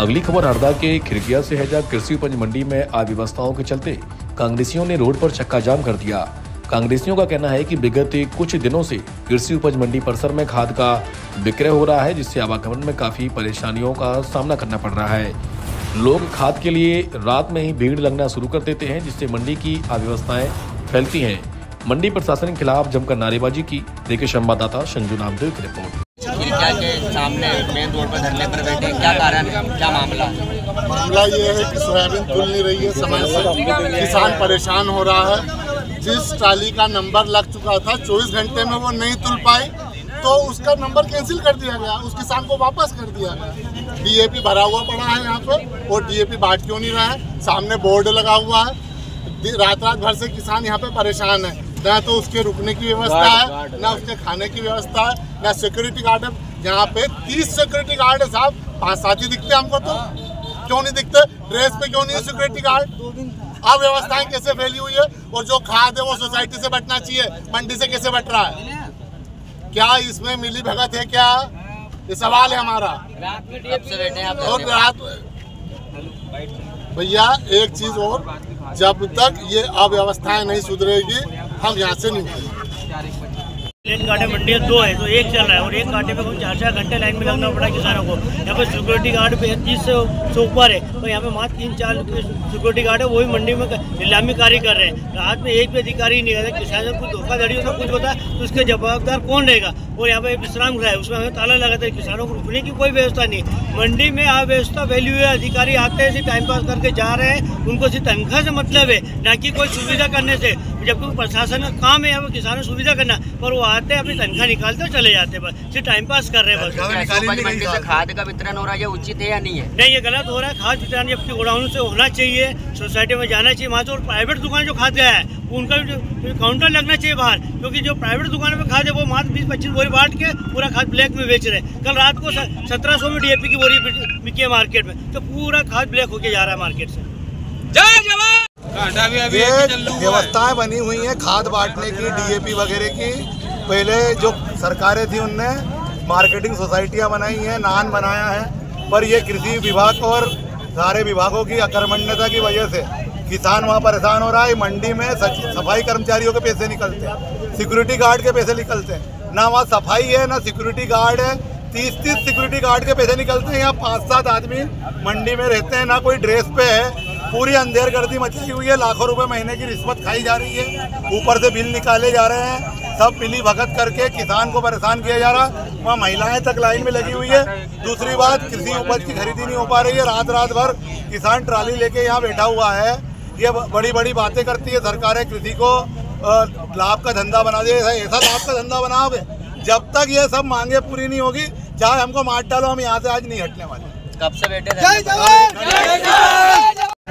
अगली खबर हरदा के खिरकिया से है, जहां कृषि उपज मंडी में अव्यवस्थाओं के चलते कांग्रेसियों ने रोड पर चक्का जाम कर दिया। कांग्रेसियों का कहना है कि विगत कुछ दिनों से कृषि उपज मंडी परिसर में खाद का विक्रय हो रहा है, जिससे आवागमन में काफी परेशानियों का सामना करना पड़ रहा है। लोग खाद के लिए रात में ही भीड़ लगना शुरू कर देते हैं, जिससे मंडी की अव्यवस्थाएं फैलती हैं। मंडी प्रशासन के खिलाफ जमकर नारेबाजी की। देखिए संवाददाता संजू नामदेव की रिपोर्ट। खिरकिया के सामने मेन रोड पर धरने पर बैठे, क्या कारण है, क्या मामला? मामला ये है कि सोयाबीन तुल नहीं रही है समय से, किसान परेशान हो रहा है। जिस ट्राली का नंबर लग चुका था 24 घंटे में वो नहीं तुल पाई, तो उसका नंबर कैंसिल कर दिया गया, उस किसान को वापस कर दिया गया। डीएपी भरा हुआ पड़ा है यहाँ पे, और डीएपी बाट क्यों नहीं रहा है? सामने बोर्ड लगा हुआ है। रात भर से किसान यहाँ पे परेशान है। ना तो उसके रुकने की व्यवस्था है, ना उसके खाने की व्यवस्था है, ना सिक्योरिटी गार्ड है। यहाँ पे 30 सिक्योरिटी गार्ड है साहब, 5-7 ही दिखते हमको। तो क्यों नहीं दिखते? ड्रेस पे क्यों नहीं है सिक्योरिटी गार्ड? अव्यवस्थाएं कैसे फैली हुई है? और जो खाद है वो सोसाइटी से बटना चाहिए, मंडी से कैसे बट रहा है? क्या इसमें मिली भगत है क्या? ये सवाल है हमारा। और रात भैया एक चीज और, जब तक ये अव्यवस्थाएं नहीं सुधरेगी हम यहाँ से नहीं उठेंगे। लेन कांटे मंडी 2 है, तो एक चल रहा है और एक कांटे पे 4-4 घंटे लाइन में लगना पड़ा किसानों को। यहाँ पे सिक्योरिटी गार्ड पे 30 से ऊपर है, तो यहाँ पे मात्र 3-4 सिक्योरिटी गार्ड है, वो भी मंडी में नीलामी कार्य कर रहे हैं। रात में एक भी अधिकारी नहीं रहता। किसानों को धोखाधड़ी होता कुछ होता है तो उसके जवाबदार कौन रहेगा? और यहाँ पे विश्राम गृह है, उसमें हमें ताला लगाता है। किसानों को रुकने की कोई व्यवस्था नहीं। मंडी में अव्यवस्था फैली हुई है। अधिकारी आते हैं, सिर्फ टाइम पास करके जा रहे हैं, उनको सिर्फ तनख्वाह से मतलब है, ना कि कोई सुविधा करने से। जबकि प्रशासन का काम है यहाँ पे किसानों को सुविधा करना, पर वो आते हैं अपनी तनख्वाह निकालते और चले जाते हैं, बस सिर्फ टाइम पास कर रहे हैं। बस मंडी से खाद का वितरण हो रहा है, ये उचित है या नहीं है? नहीं, ये गलत हो रहा है। खाद वितरण जबकि गोडाउन से होना चाहिए, सोसाइटी में जाना चाहिए वहाँ से। और प्राइवेट दुकान जो खाद गया है उनका भी काउंटर लगना चाहिए बाहर, क्योंकि जो प्राइवेट दुकान में खाद है वो मात्र 20-25 बोरी बांट के पूरा खाद ब्लैक में बेच रहे हैं। कल रात को 1700 में डीएपी की बोरी बिकी है मार्केट में, तो पूरा खाद ब्लैक होके जा रहा है मार्केट से। जय जवान! व्यवस्थाएं बनी हुई हैं खाद बांटने की, डीएपी वगैरह की। पहले जो सरकारें थी उनने मार्केटिंग सोसाइटियां बनाई हैं, नान बनाया है, पर ये कृषि विभाग और सारे विभागों की अकर्मण्यता की वजह से किसान वहाँ परेशान हो रहा है। मंडी में सफाई कर्मचारियों के पैसे निकलते हैं, सिक्योरिटी गार्ड के पैसे निकलते हैं, ना वहाँ सफाई है ना सिक्योरिटी गार्ड है। 30-30 सिक्योरिटी गार्ड के पैसे निकलते हैं। यहाँ 5-7 आदमी मंडी में रहते हैं, ना कोई ड्रेस पे है। पूरी अंधेरगर्दी मची हुई है, लाखों रुपए महीने की रिश्वत खाई जा रही है, ऊपर से बिल निकाले जा रहे हैं। सब मिली भगत करके किसान को परेशान किया जा रहा है। वहाँ महिलाएं तक लाइन में लगी हुई है। दूसरी बात, कृषि उपज की खरीदी नहीं हो पा रही है। रात भर किसान ट्राली लेके यहाँ बैठा हुआ है। ये बड़ी बड़ी बातें करती है सरकारें, कृषि को लाभ का धंधा बना दे। ऐसा लाभ का धंधा बनाओगे, जब तक ये सब मांगे पूरी नहीं होगी, चाहे हमको मार डालो, हम यहाँ से आज नहीं हटने वाले। कब से बैठे थे?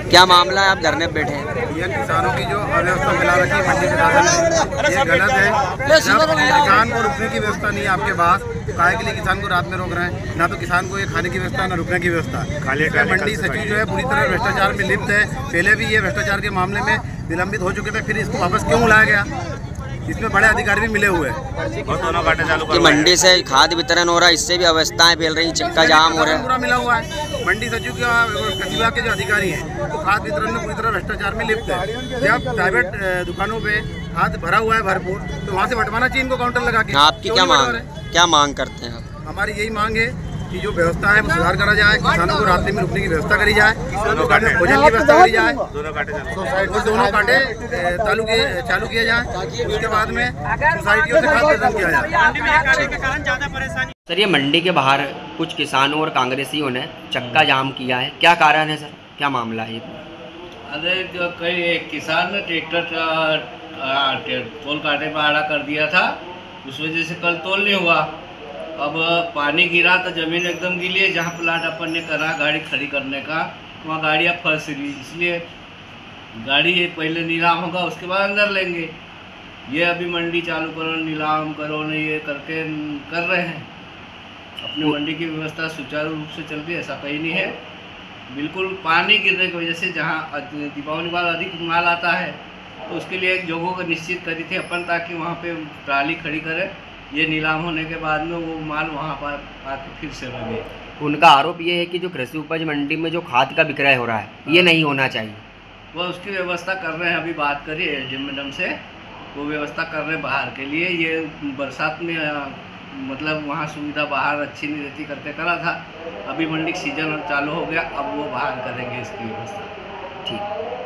क्या मामला है, आप धरने पे बैठे हैं? ये किसानों की जो अव्यवस्था फैला रखी है मंडी प्रशासन ने, ये गलत है। जब किसान को रुकने की व्यवस्था नहीं है आपके पास, तो काहे के लिए किसान को रात में रोक रहे हैं? ना तो किसान को ये खाने की व्यवस्था, ना रुकने की व्यवस्था। मंडी सचिव जो है पूरी तरह भ्रष्टाचार में लिप्त है। पहले भी ये भ्रष्टाचार के मामले में निलंबित हो चुके थे, फिर इसको वापस क्यों लाया गया? इसमें बड़े अधिकारी भी मिले हुए हैं। दोनों कांटे चालू कि मंडी से खाद वितरण हो रहा है, इससे भी अवस्थाएं फैल रही, चक्का जाम हो रहा है। पूरा मिला हुआ है। मंडी सचिव कृषि विभाग के जो अधिकारी हैं तो खाद वितरण में पूरी तरह भ्रष्टाचार में लिप्त है। जब प्राइवेट दुकानों पे खाद भरा हुआ है भरपूर, तो वहाँ से बंटवाना चाहिए इनको काउंटर लगा के। आपकी क्या मांग करते हैं आप? हमारी यही मांग है कि जो व्यवस्था है वो सुधार करा जाए, किसानों को रात्रि में रुकने की व्यवस्था करी जाए, भोजन की व्यवस्था करी जाए, और दोनों कांटे चालू किए जाए। उसके बाद में सोसाइटियों से खाद वितरण किया जाए। सर, ये मंडी के बाहर कुछ किसानों और कांग्रेसियों ने चक्का जाम किया है, क्या कारण है सर, क्या मामला है? अरे जो कई किसान ने ट्रैक्टर तोल काटे पर आड़ा कर दिया था, उस वजह से कल तोल नहीं हुआ। अब पानी गिरा तो ज़मीन एकदम गीली है। जहाँ प्लाट अपन ने करा गाड़ी खड़ी करने का, वहाँ गाड़ियाँ फंस रही, इसलिए गाड़ी पहले नीलाम होगा, उसके बाद अंदर लेंगे। ये अभी मंडी चालू करो, नीलाम करो, नहीं ये करके कर रहे हैं। अपनी मंडी की व्यवस्था सुचारू रूप से चल रही है, ऐसा कहीं नहीं है। बिल्कुल पानी गिरने की वजह से जहाँ दीपावली बाद अधिक माल आता है, तो उसके लिए एक जगह को निश्चित करी थी अपन, ताकि वहाँ पे ट्राली खड़ी करें। ये नीलाम होने के बाद में वो माल वहाँ पर आके फिर से लगे, उनका आरोप ये है कि जो कृषि उपज मंडी में जो खाद का विक्रय हो रहा है ये नहीं होना चाहिए। वो उसकी व्यवस्था कर रहे हैं, अभी बात करिए एसडीएम मैडम से, वो व्यवस्था कर रहे हैं बाहर के लिए। ये बरसात में मतलब वहाँ सुविधा बाहर अच्छी नहीं रहती करके करा था, अभी मंडी सीजन चालू हो गया, अब वो बाहर करेंगे इसकी व्यवस्था। ठीक।